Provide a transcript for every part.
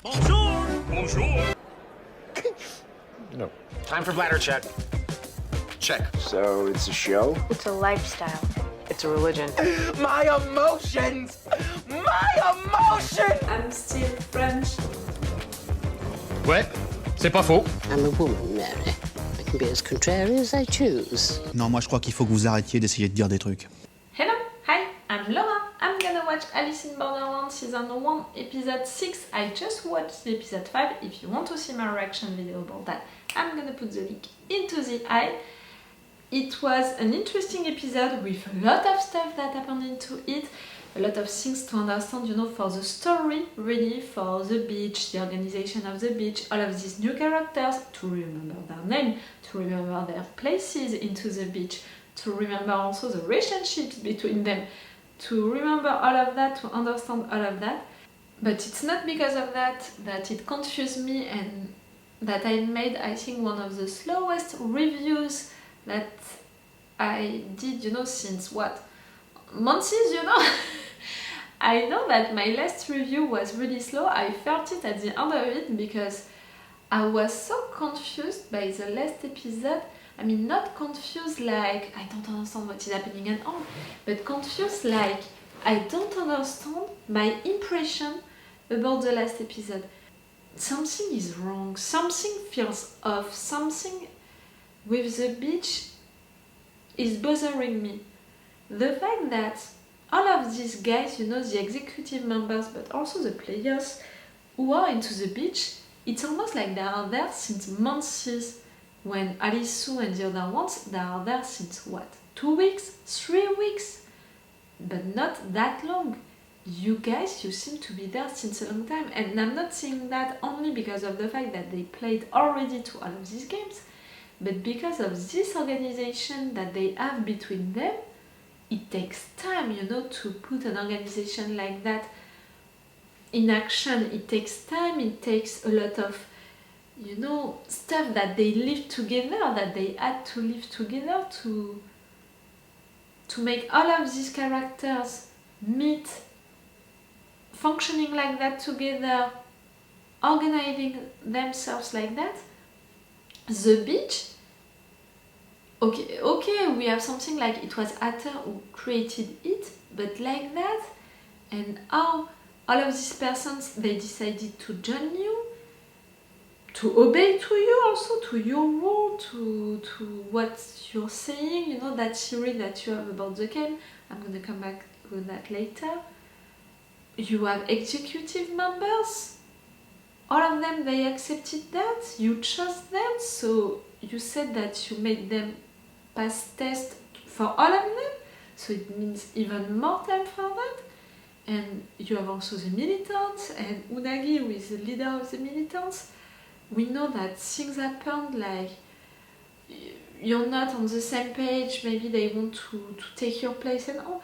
Bonjour! Bonjour! No. Time for bladder check. Check. So it's a show? It's a lifestyle. It's a religion. My emotions! My emotions! I'm still French. Ouais, c'est pas faux. I'm a woman, Mary. I can be as contrary as I choose. Non, moi je crois qu'il faut que vous arrêtiez d'essayer de dire des trucs. Hello, hi, I'm Laura. I'm gonna watch Alice in Borderland Season 1, Episode 6. I just watched the Episode 5. If you want to see my reaction video about that, I'm gonna put the link into the eye. It was an interesting episode with a lot of stuff that happened into it, a lot of things to understand, you know, for the story, really, for the beach, the organization of the beach, all of these new characters, to remember their name, to remember their places into the beach, to remember also the relationships between them, to remember all of that, to understand all of that. But it's not because of that that it confused me and that I made, I think, one of the slowest reviews that I did, you know, since what? Months, you know? I know that my last review was really slow. I felt it at the end of it because I was so confused by the last episode. I mean, not confused like I don't understand what is happening and all, but confused like I don't understand my impression about the last episode. Something is wrong, something feels off, something with the beach is bothering me. The fact that all of these guys, you know, the executive members, but also the players who are into the beach, it's almost like they are there since months. When Arisu and the other ones, they are there since what? 2 weeks? 3 weeks? But not that long. You guys, you seem to be there since a long time. And I'm not saying that only because of the fact that they played already to all of these games, but because of this organization that they have between them. It takes time, you know, to put an organization like that in action. It takes time, it takes a lot of, you know, stuff that they live together, that they had to live together to make all of these characters meet, functioning like that together, organizing themselves like that. The beach, okay, we have something like it was Atta who created it, but like that, and how all of these persons, they decided to join you, to obey to you also, to your rule, to what you're saying, you know, that theory that you have about the game. I'm gonna come back with that later. You have executive members, all of them, they accepted that, you chose them, so you said that you made them pass test for all of them, so it means even more time for that. And you have also the militants, and Unagi, who is the leader of the militants. We know that things happened, like you're not on the same page, maybe they want to take your place and all.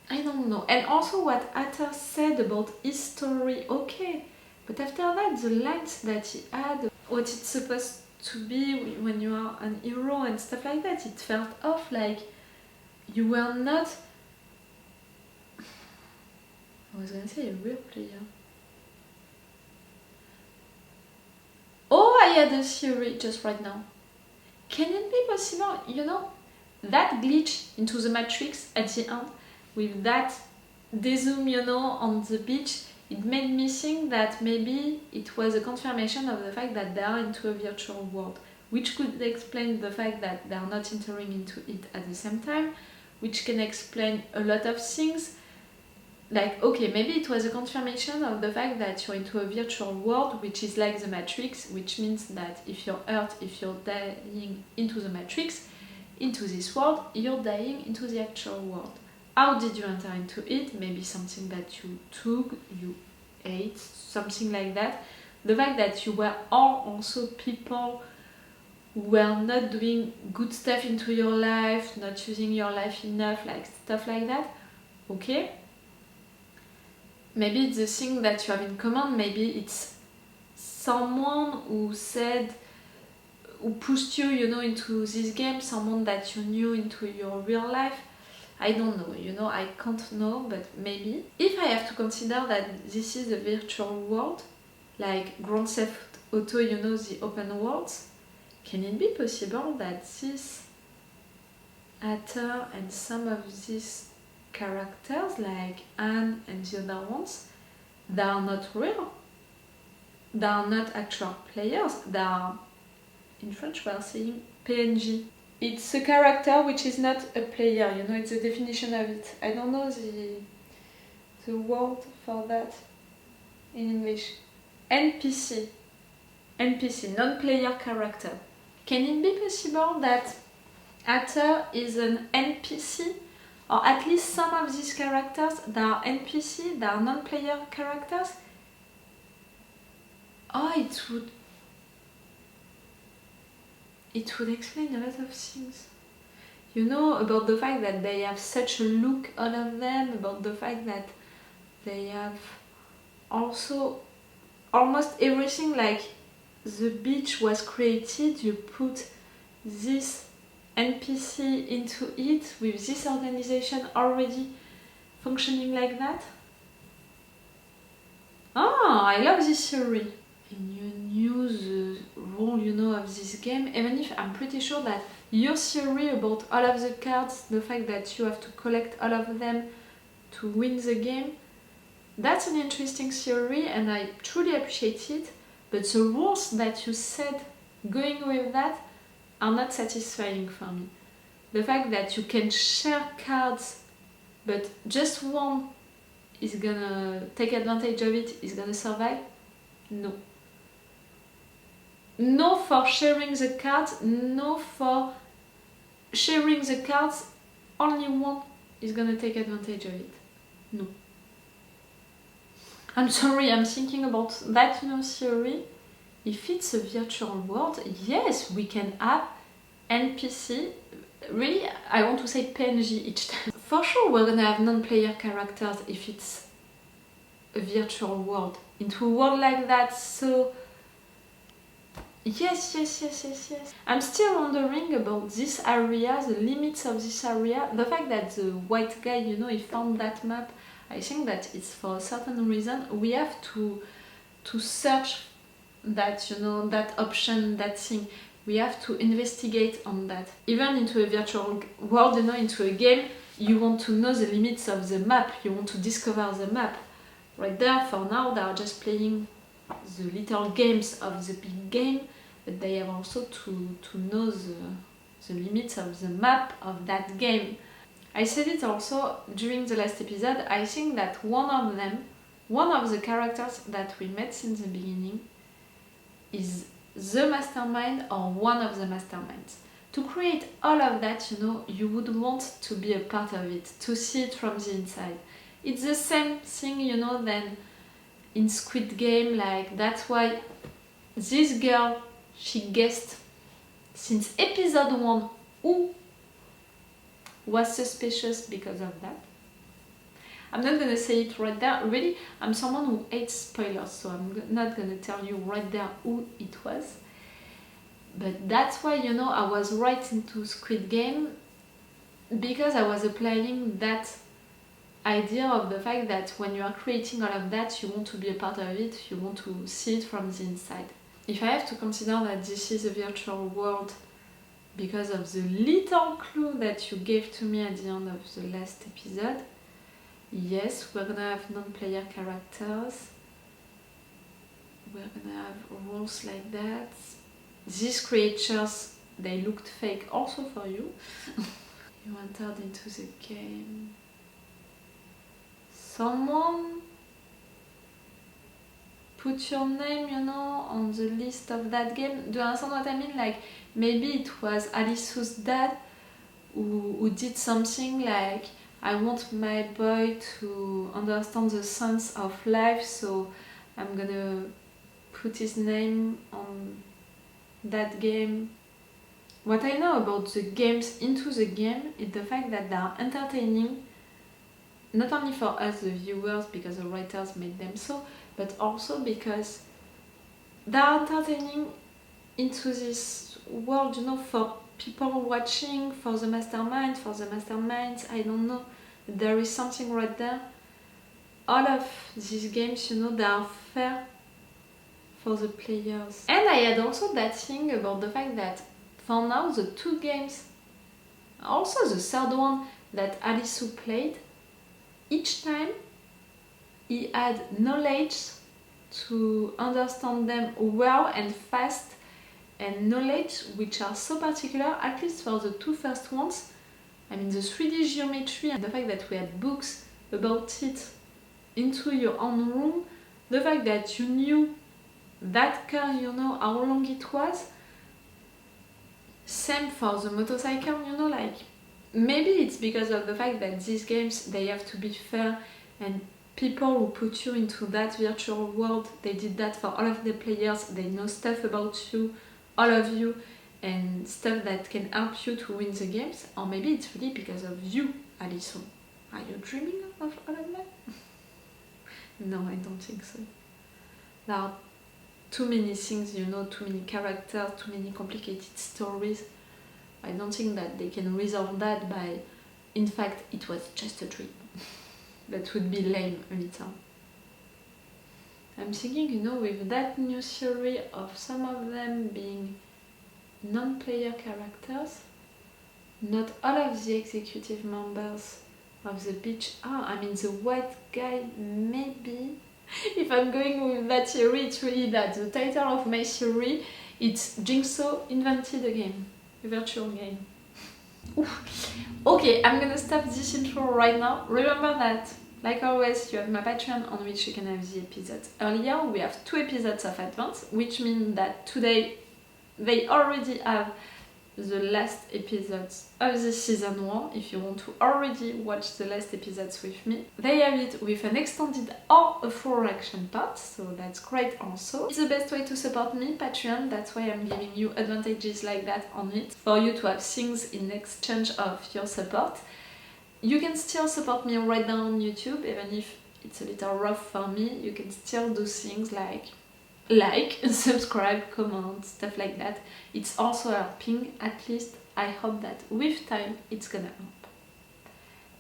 I don't know. And also what Atta said about his story, okay, but after that, the lines that he had, what it's supposed to be when you are an hero and stuff like that, it felt off, like you were not, I was gonna say a real player. Oh, I had a theory just right now. Can it be possible, you know, that glitch into the matrix at the end, with that dezoom, you know, on the beach, it made me think that maybe it was a confirmation of the fact that they are into a virtual world, which could explain the fact that they are not entering into it at the same time, which can explain a lot of things. Like, okay, maybe it was a confirmation of the fact that you're into a virtual world, which is like the Matrix, which means that if you're hurt, if you're dying into the Matrix, into this world, you're dying into the actual world. How did you enter into it? Maybe something that you took, you ate, something like that. The fact that you were all also people who were not doing good stuff into your life, not using your life enough, like stuff like that, okay. Maybe it's the thing that you have in common, maybe it's someone who said, who pushed you, you know, into this game, someone that you knew into your real life. I don't know, you know, I can't know, but maybe. If I have to consider that this is a virtual world, like Grand Theft Auto, you know, the open worlds, can it be possible that this actor and some of these characters, like Anne and the other ones, they are not real? They are not actual players, they are, in French we are saying PNG. It's a character which is not a player, you know, it's the definition of it. I don't know the word for that in English. NPC. NPC, non-player character. Can it be possible that actor is an NPC? Or at least some of these characters, they are NPC, they are non-player characters? Oh, it would explain a lot of things. You know, about the fact that they have such a look, all of them, about the fact that they have also almost everything, like the beach was created, you put this NPC into it with this organization already functioning like that. Oh, I love this theory. And you knew the rule, you know, of this game, even if I'm pretty sure that your theory about all of the cards, the fact that you have to collect all of them to win the game, that's an interesting theory and I truly appreciate it, but the rules that you said going with that are not satisfying for me. The fact that you can share cards but just one is gonna take advantage of it, is gonna survive, no. No for sharing the cards, no for sharing the cards, only one is gonna take advantage of it. No. I'm sorry, I'm thinking about that, you know, theory. If it's a virtual world, yes, we can have NPC. Really, I want to say PNG each time. For sure, we're gonna have non-player characters if it's a virtual world. Into a world like that, so... Yes. I'm still wondering about this area, the limits of this area. The fact that the white guy, you know, he found that map, I think that it's for a certain reason. We have to search that, you know, that option, that thing. We have to investigate on that. Even into a virtual world, you know, into a game, you want to know the limits of the map, you want to discover the map. Right there, for now, they are just playing the little games of the big game, but they have also to know the limits of the map of that game. I said it also during the last episode, I think that one of the characters that we met since the beginning is the mastermind or one of the masterminds. To create all of that, you know, you would want to be a part of it, to see it from the inside. It's the same thing, you know, than in Squid Game, like that's why this girl, she guessed since episode 1 who was suspicious because of that. I'm not gonna say it right there, really, I'm someone who hates spoilers, so I'm not gonna tell you right there who it was. But that's why, you know, I was right into Squid Game, because I was applying that idea of the fact that when you are creating all of that, you want to be a part of it, you want to see it from the inside. If I have to consider that this is a virtual world because of the little clue that you gave to me at the end of the last episode, yes, we're gonna have non-player characters, we're gonna have rules like that. These creatures, they looked fake also for you. You entered into the game. Someone put your name, you know, on the list of that game. Do you understand what I mean? Like, maybe it was Arisu's dad who did something like, I want my boy to understand the sense of life, so I'm gonna put his name on that game. What I know about the games into the game is the fact that they are entertaining, not only for us the viewers because the writers made them so, but also because they are entertaining into this world, you know, for people watching, for the masterminds, I don't know. There is something right there. All of these games, you know, they are fair for the players. And I had also that thing about the fact that for now the 2 games, also the 3rd one that Arisu played, each time he had knowledge to understand them well and fast, and knowledge which are so particular, at least for the 2 first ones. I mean, the 3D geometry and the fact that we had books about it into your own room, the fact that you knew that car, you know how long it was. Same for the motorcycle, you know, like maybe it's because of the fact that these games, they have to be fair, and people who put you into that virtual world, they did that for all of the players. They know stuff about you, all of you, and stuff that can help you to win the games. Or maybe it's really because of you, Aliso. Are you dreaming of all of that? No, I don't think so. There are too many things, you know, too many characters, too many complicated stories. I don't think that they can resolve that by, in fact, it was just a dream. That would be lame a little. I'm thinking, you know, with that new theory of some of them being non-player characters, not all of the executive members of the beach are. I mean, the white guy, maybe. If I'm going with that theory, it's really that. The title of my theory, it's Jigsaw invented a game. A virtual game. Oof. Okay, I'm gonna stop this intro right now. Remember that, like always, you have my Patreon on which you can have the episodes earlier. We have 2 episodes of advance, which means that today they already have the last episodes of the season 1, if you want to already watch the last episodes with me. They have it with an extended or a full reaction part, so that's great also. It's the best way to support me, Patreon, that's why I'm giving you advantages like that on it, for you to have things in exchange of your support. You can still support me right now on YouTube, even if it's a little rough for me. You can still do things like, subscribe, comment, stuff like that. It's also helping, at least I hope that with time it's gonna help.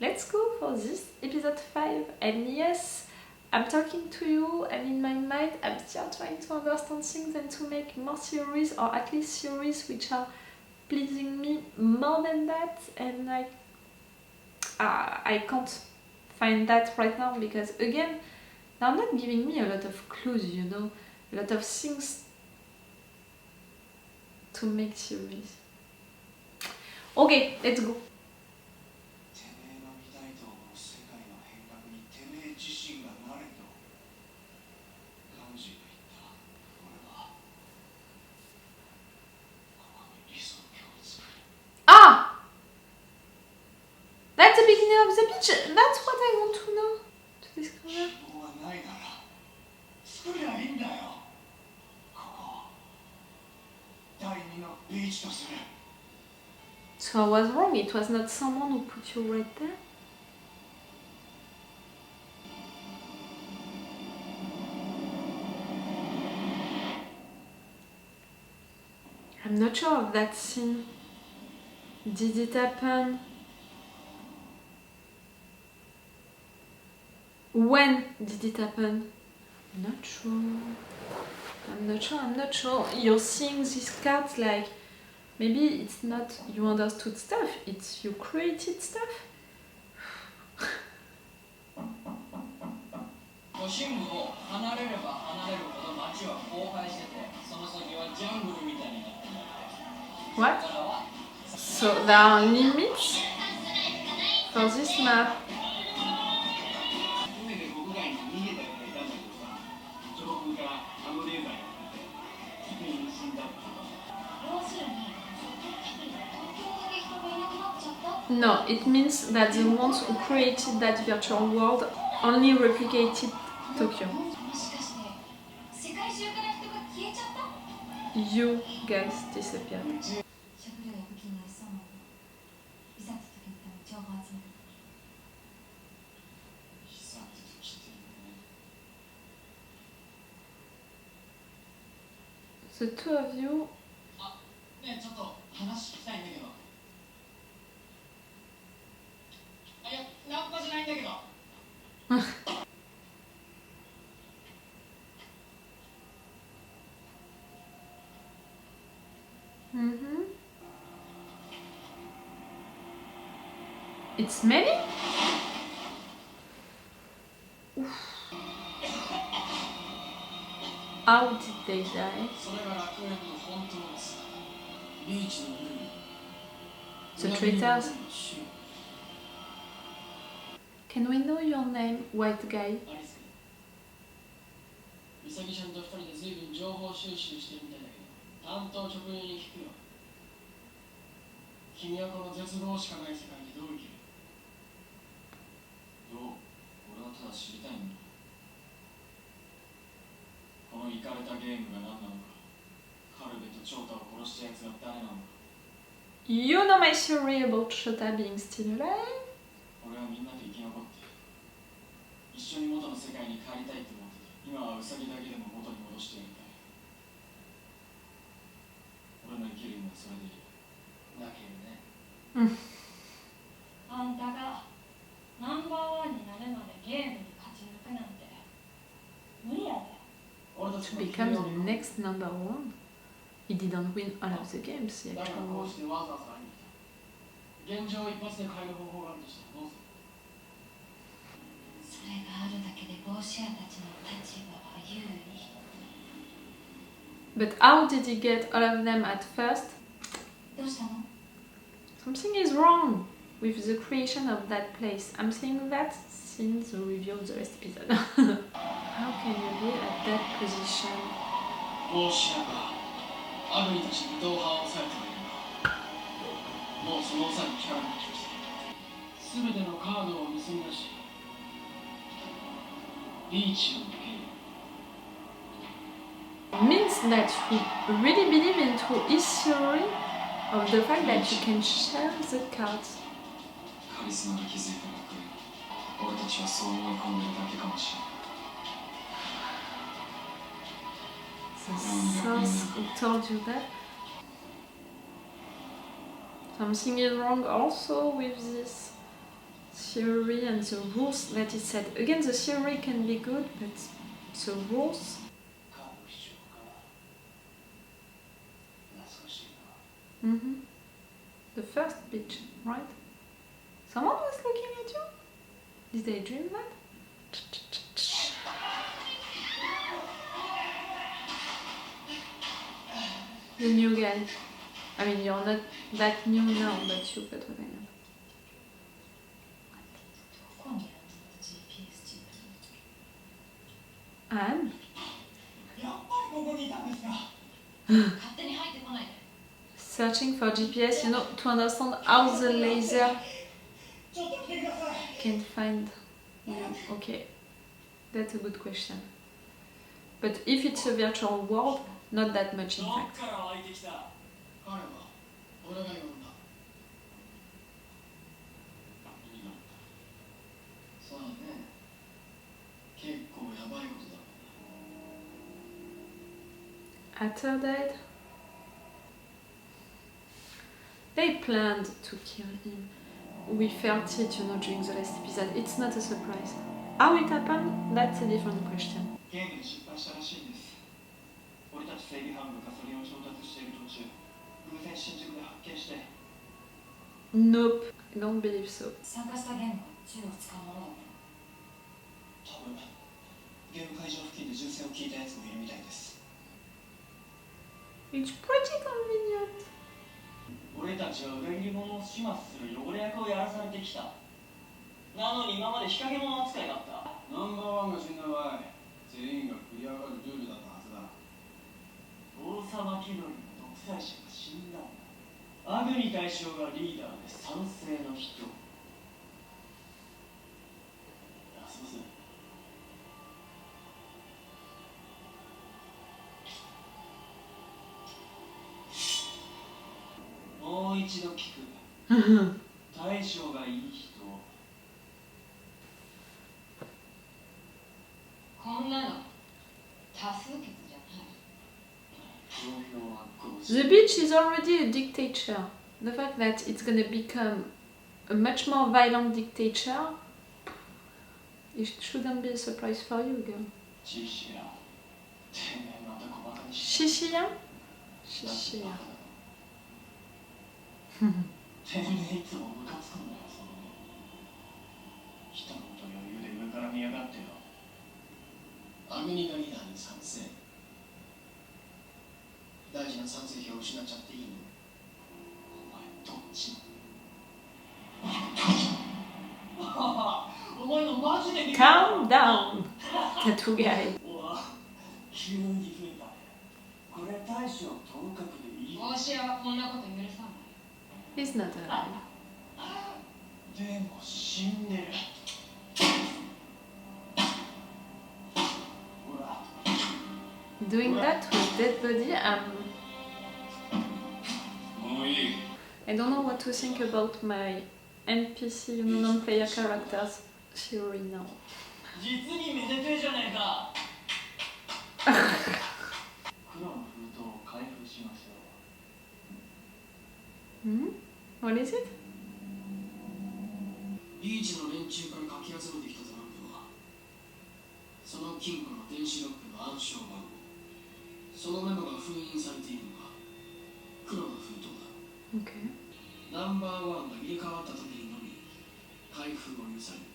Let's go for this episode 5, and yes, I'm talking to you, and in my mind I'm still trying to understand things and to make more theories, or at least theories which are pleasing me more than that, and I can't find that right now because, again, they're not giving me a lot of clues, you know, a lot of things to make theories. Okay, let's go. Ah! That's the beginning of the beach. That's what I want to know. To discover. So I was wrong, it was not someone who put you right there? I'm not sure of that scene. Did it happen? When did it happen? Not sure. I'm not sure. You're seeing these cards like, maybe it's not you understood stuff, it's you created stuff. What? So there are limits for this map. No, it means that the ones who created that virtual world only replicated Tokyo. You guys disappeared. The two of you ねえちょっと話聞きたいんだけどいやナンパじゃないんだけどIt's many? How did they die? それが楽園の本当のさビーチのルール The traitors? Can we know your name, white guy? アリスウサギちゃんと二人で随分情報収集してるみたいだけど担当直入に聞くよ君はこの絶望しかない世界にどう生きるどう俺はただ知りたいんだこのイカれたゲームが何なのかカルベとチョータを殺したやつが誰なのか You know my theory about Shota being still alive? 俺はみんなと生き残って一緒に元の世界に帰りたいって思ってて今はウサギだけでも元に戻してやりたい俺の生きる意味はそれでいいだけどねあんたがナンバーワンになるまでゲームに勝ち抜くなんて無理やで。俺たち To become the next number one? He didn't win all of the games, he だから actually こう won. してわざわざ会いに来た現状を一発で変える方法があるとしたらどうするそれがあるだけで帽子屋たちの立場は有利。 But how did he get all of them at first? どうしたの Something is wrong with the creation of that place. I'm saying that since the review of the last episode. How can you be at that position? 帽子屋かアグニたちに同伴を抑えてはいるがもうその抑えの力が来ました全てのカードを盗み出しリーチを受ける Means that you really believe into his theory of the fact that you can share the cards. カリスマが気づいた楽園俺たちはそう思い込んでるだけかもしれない The source who told you that? Something is wrong also with this theory and the rules that it said. Again, the theory can be good, but the rules... カード非常か懐かしいな The first bitch, right? Someone was looking at you? Did they dream that? The new guy. I mean, you're not that new now, but you got what I am. どこにあるの GPS チップ And? やっぱりここにいたんですか 勝手に入ってこないで Searching for GPS, you know, to understand how the laser ちょっと来てください can find you. Okay, that's a good question. But if it's a virtual world, not that much in どっ fact. から湧いてきた彼は俺が呼んだいいなそうね結構やばいことだ After that, they planned to kill him. We felt it, you know, during the last episode. It's not a surprise. How it happened, that's a different question. ゲームに失敗したらしいんです俺たち整備班部がそれを調達している途中偶然新宿で発見して Nope, I don't believe so. 参加したゲームは銃を使うものだっ多分ゲーム会場付近で銃声を聞いたやつもいるみたいです It's pretty convenient. 俺たちは裏切り者を始末する汚れ役をやらされてきたなのに今まで仕掛け者扱いだったナンバーワンが死んだ場合全員が繰り上がるルールだったはずだ王様気取りの独裁者が死んだんだアグニ大将がリーダーで賛成の人いやすいませんもう一度聞く大将がいい人こんなの多数決じゃない The beach is already a dictator. The fact that it's gonna become a much more violent dictator, it shouldn't be a surprise for you, girl. Chishiya. Chishiya? Chishiya. てめえいつもムカつくんだよ、その人のこと余裕で上から見やがってよ。アグニがリーダーに賛成。大事な賛成票を失っちゃっていいの？お前どっち？お前のマジで Calm down, tattoo guy. 急に増えたね。これ大将ともかくでいい。帽子はこんなこと許さない。 He's not alive. でも死んでる。ほら。 Doing that with dead body, I don't know what to think about my NPC, non-player characters theory now. 実にめでてえじゃねえか。黒の封筒を開封しましょう。Hmm? What is it? ビーチの連中からかき集めてきたトランプは、その金庫の電子ロックの暗証番号、そのメモが封印されているのが黒の封筒だ。Okay. ナンバーワンが入れ替わった時にのみ開封を許される。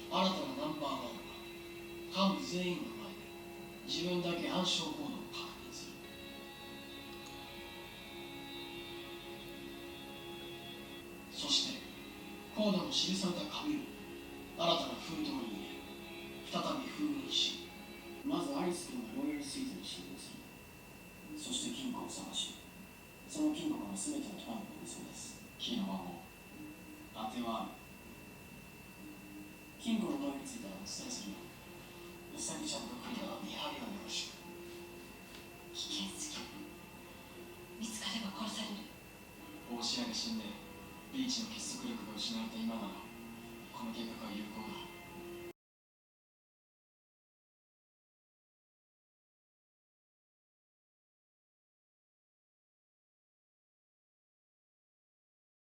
新たなナンバーワンは幹部全員の前で自分だけ暗証コードを確認する。そしてコードの記された紙を新たな封筒に入れ、再び封印し、まずアリス君がロイヤルスイートに侵入する。そして金庫を探し、その金庫から全てのトランプを盗み出す。キーの番号、当てはある。金庫の前についたらお伝えするよ。ウサギちゃんとクリアは見張りをよろしく。危険すぎる。見つかれば殺される。大仕上げ死んでビーチの結束力が失われた今なら